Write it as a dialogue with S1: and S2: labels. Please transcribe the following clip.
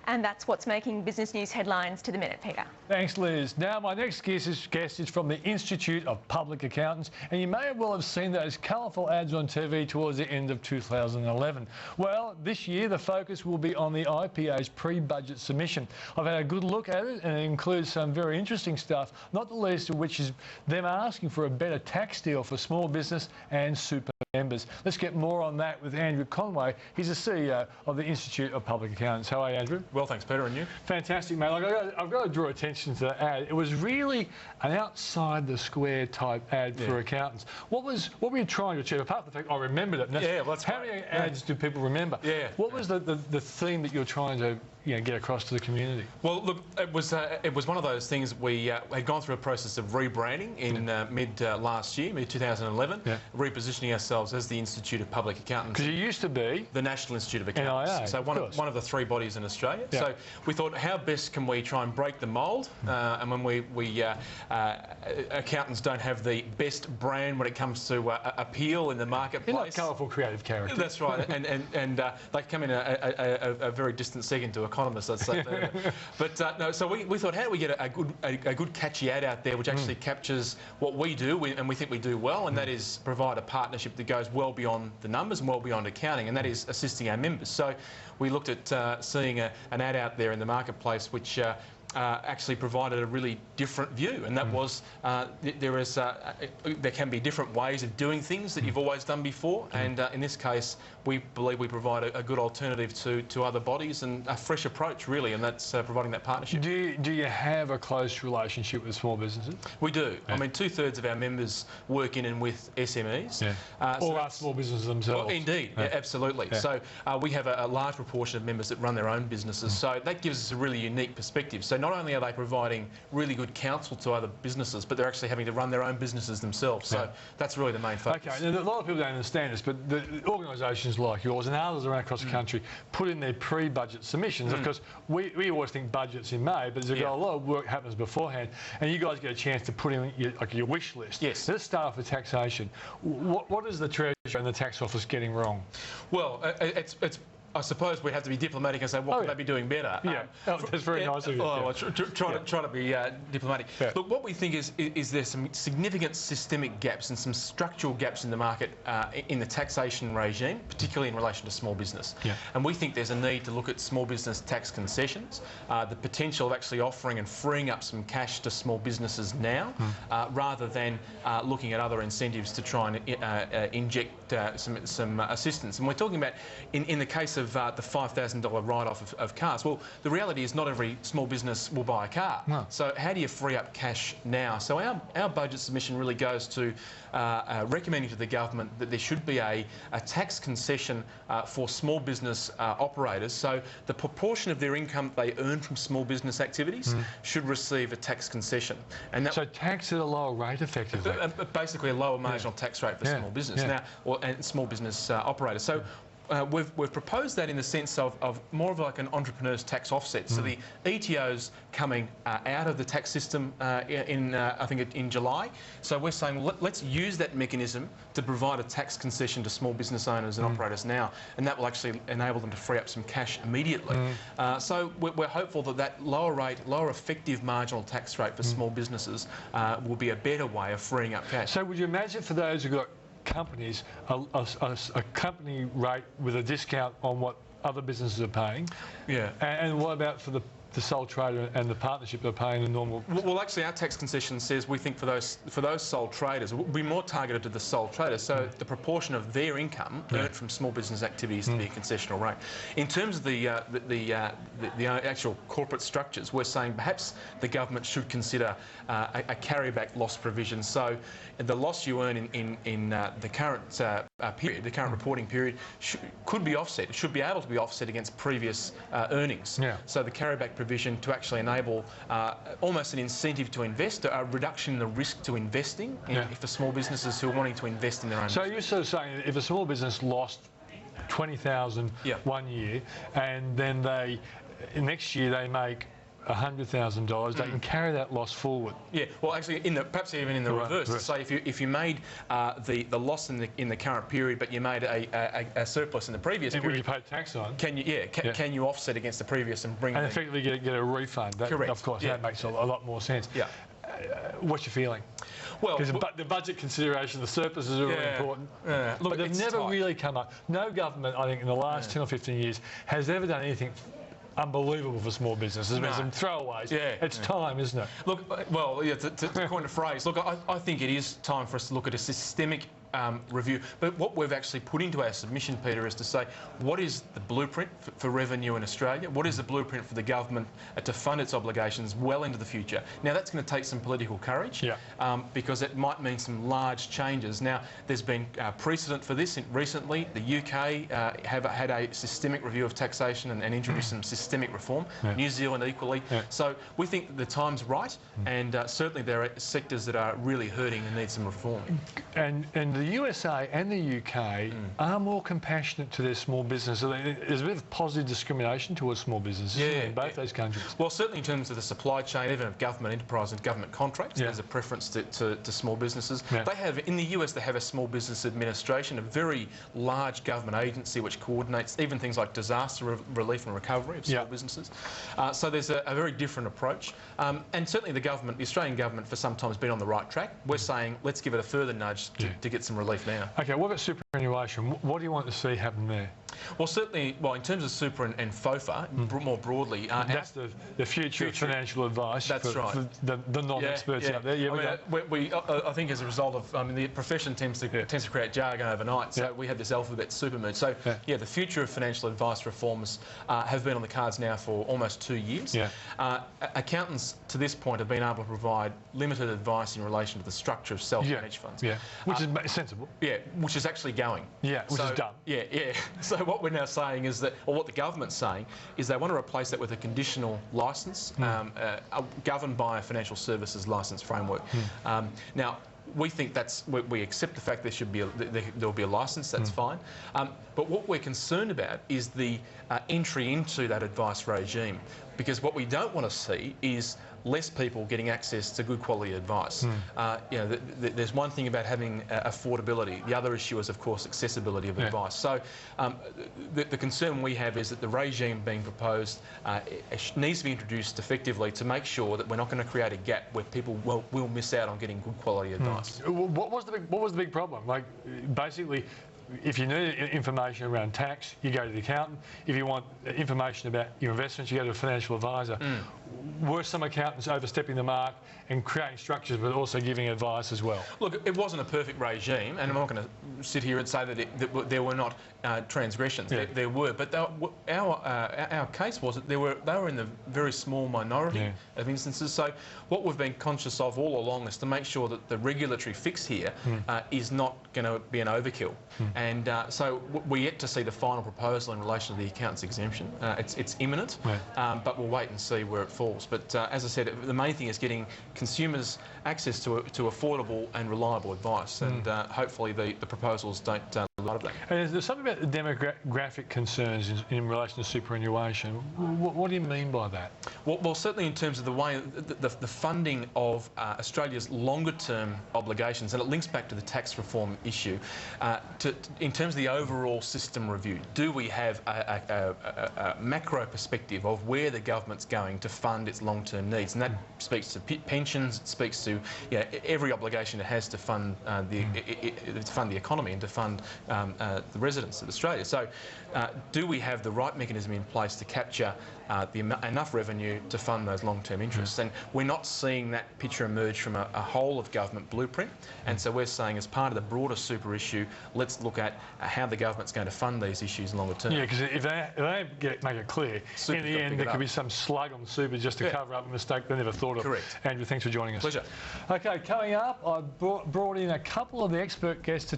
S1: And that's what's making business news headlines to the minute, Peter.
S2: Thanks, Liz. Now, my next guest is from the Institute of Public Accountants, and you may well have seen those colourful ads on TV towards the end of 2011. Well, this year the focus will be on the IPA's pre-budget submission. I've had a good look at it, and it includes some very interesting stuff, not the least of which is them asking for a better tax deal for small business and super members. Let's get more on that with Andrew Conway. He's the CEO of the Institute of Public Accountants. How are you, Andrew?
S3: Well, thanks, Peter, and you?
S2: Fantastic, mate. I've got to draw attention to the ad. It was really an outside-the-square type ad for accountants. What were you trying to achieve? Apart from the fact I remembered it.
S3: Yeah, well, that's
S2: how many ads do people remember?
S3: Yeah.
S2: What was the theme that you're trying to get across to the community?
S3: Well, look, it was one of those things. We had gone through a process of rebranding in mid last year, mid 2011, repositioning ourselves as the Institute of Public Accountants.
S2: Because you used to be
S3: the National Institute of Accountants,
S2: NIA,
S3: so one of the three bodies in Australia.
S2: Yeah.
S3: So we thought, how best can we try and break the mould? And when we accountants don't have the best brand when it comes to appeal in the marketplace.
S2: You're not colourful, creative character.
S3: That's right, and they come in a very distant second to economists, I'd say. But no, so we thought, how do we get a good catchy ad out there which actually captures what we do, and we think we do well, and that is provide a partnership that goes well beyond the numbers and well beyond accounting, and that is assisting our members. So we looked at seeing an ad out there in the marketplace which actually provided a really different view, and that was there can be different ways of doing things that you've always done before, and in this case we believe we provide a good alternative to other bodies and a fresh approach, really, and that's providing that partnership.
S2: Do you have a close relationship with small businesses?
S3: We do. I mean, 2/3 of our members work in and with SMEs.
S2: Or are small businesses themselves.
S3: Well, indeed, absolutely. So we have a large proportion of members that run their own businesses, so that gives us a really unique perspective. So not only are they providing really good counsel to other businesses, but they're actually having to run their own businesses themselves. So that's really the main focus.
S2: Okay, now, a lot of people don't understand this, but the organisations like yours and others around across the country put in their pre-budget submissions. Of course, we always think budget's in May, but there's a lot of work happens beforehand, and you guys get a chance to put in your wish list.
S3: Yes.
S2: Let's start off with taxation. What is the Treasurer and the Tax Office getting wrong?
S3: Well, I suppose we'd have to be diplomatic and say, what could they be doing better?
S2: Yeah, that's very nice of you.
S3: Well, try to be diplomatic. Yeah. Look, what we think is there's some significant systemic gaps and some structural gaps in the market in the taxation regime, particularly in relation to small business. Yeah. And we think there's a need to look at small business tax concessions, the potential of actually offering and freeing up some cash to small businesses now, rather than looking at other incentives to try and inject some assistance. And we're talking about, in the case of the $5,000 write-off of cars. Well, the reality is not every small business will buy a car. No. So how do you free up cash now? So our budget submission really goes to recommending to the government that there should be a tax concession for small business operators. So the proportion of their income they earn from small business activities should receive a tax concession. And that,
S2: so tax at a lower rate, effectively?
S3: Basically a lower marginal tax rate for small business and small business operators. So we've proposed that in the sense of more of like an entrepreneur's tax offset. So the ETO's coming out of the tax system I think in July. So we're saying let's use that mechanism to provide a tax concession to small business owners and operators now, and that will actually enable them to free up some cash immediately. So we're hopeful that lower effective marginal tax rate for small businesses will be a better way of freeing up cash.
S2: So would you imagine for those who've got companies a company rate with a discount on what other businesses are paying? Yeah. And what about for the sole trader and the partnership they're paying the normal?
S3: Well, actually, our tax concession says we think for those sole traders, we'll be more targeted to the sole traders. So the proportion of their income earned from small business activities to be a concessional rate. In terms of the actual corporate structures, we're saying perhaps the government should consider a carryback loss provision. So the loss you earn in the current period, the current reporting period, could be offset. It should be able to be offset against previous earnings. Yeah. So the carryback provision to actually enable almost an incentive to invest, a reduction in the risk to investing for small businesses who are wanting to invest in their own.
S2: So you're sort of saying if a small business lost 20,000 one year, and then next year they make $100,000, they can carry that loss forward.
S3: Yeah, well, actually, perhaps even in the reverse. To say if you made the loss in the current period, but you made a surplus in the previous period,
S2: you paid tax on.
S3: Can you offset against the previous and bring
S2: and effectively get a refund?
S3: Correct.
S2: Of course, that makes a lot more sense.
S3: Yeah.
S2: What's your feeling?
S3: Well,
S2: because the budget consideration, the surpluses are really important.
S3: Look,
S2: but they've never
S3: tight.
S2: really come up. No government, I think, in the last 10 or 15 years has ever done anything unbelievable for small businesses. There's been some throwaways. It's time, isn't it?
S3: Look, well, to coin a phrase, look, I think it is time for us to look at a systemic review. But what we've actually put into our submission, Peter, is to say, what is the blueprint for revenue in Australia? What is the blueprint for the government to fund its obligations well into the future? Now, that's going to take some political courage because it might mean some large changes. Now, there's been precedent for this recently. The UK have had a systemic review of taxation and introduced some systemic reform. New Zealand equally. So we think that the time's right, and certainly there are sectors that are really hurting and need some reform.
S2: And the USA and the UK are more compassionate to their small business. There's a bit of positive discrimination towards small businesses in both those countries.
S3: Well, certainly in terms of the supply chain, even of government enterprise and government contracts, there's a preference to small businesses. They have, in the US, they have a small business administration, a very large government agency which coordinates even things like disaster relief and recovery of small businesses. So there's a very different approach. And certainly the Australian government for some time has been on the right track. We're saying let's give it a further nudge to get some relief now.
S2: OK, what about superannuation? What do you want to see happen there?
S3: Well, certainly, in terms of super and FOFA, more broadly...
S2: that's the future of financial advice for the non-experts out there.
S3: I think as a result of... the profession tends to create jargon overnight, so we have this alphabet supermood. So, the future of financial advice reforms have been on the cards now for almost 2 years. Accountants, to this point, have been able to provide limited advice in relation to the structure of self-managed funds.
S2: Which is sensible.
S3: Which is actually going.
S2: Which is done.
S3: So what we're now saying is that, or what the government's saying, is they want to replace that with a conditional licence governed by a financial services licence framework. Now, we think we accept the fact there'll be a licence, that's fine. But what we're concerned about is the entry into that advice regime, because what we don't want to see is less people getting access to good quality advice. There's one thing about having affordability. The other issue is, of course, accessibility of advice. So the concern we have is that the regime being proposed needs to be introduced effectively to make sure that we're not going to create a gap where people will miss out on getting good quality advice.
S2: What was the big problem? Like, basically, if you need information around tax, you go to the accountant. If you want information about your investments, you go to a financial advisor. Were some accountants overstepping the mark and creating structures but also giving advice as well? Look,
S3: it wasn't a perfect regime, and I'm not going to sit here and say that there were not transgressions. There were, but our case was that they were in the very small minority of instances. So what we've been conscious of all along is to make sure that the regulatory fix here is not going to be an overkill. And so we're yet to see the final proposal in relation to the accountant's exemption. It's imminent, but we'll wait and see where it falls. But as I said, the main thing is getting consumers access to affordable and reliable advice, and hopefully the proposals don't lose a lot of that.
S2: And there's something about the demographic concerns in relation to superannuation. What do you mean by that?
S3: Well, certainly in terms of the way the funding of Australia's longer-term obligations, and it links back to the tax reform issue, in terms of the overall system review, do we have a macro perspective of where the government's going to fund its long-term needs? And that speaks to pensions, it speaks to every obligation it has to fund the economy and to fund the residents of Australia. So do we have the right mechanism in place to capture enough revenue to fund those long-term interests? And we're not seeing that picture emerge from a whole of government blueprint. And so we're saying, as part of the broader super issue, let's look at how the government's going to fund these issues longer term.
S2: Yeah, because if they don't make it clear, in the end there could be some slug on super just to cover up a mistake they never thought of.
S3: Correct.
S2: Andrew, thanks for joining us.
S3: Pleasure.
S2: OK, coming up, I brought in a couple of the expert guests to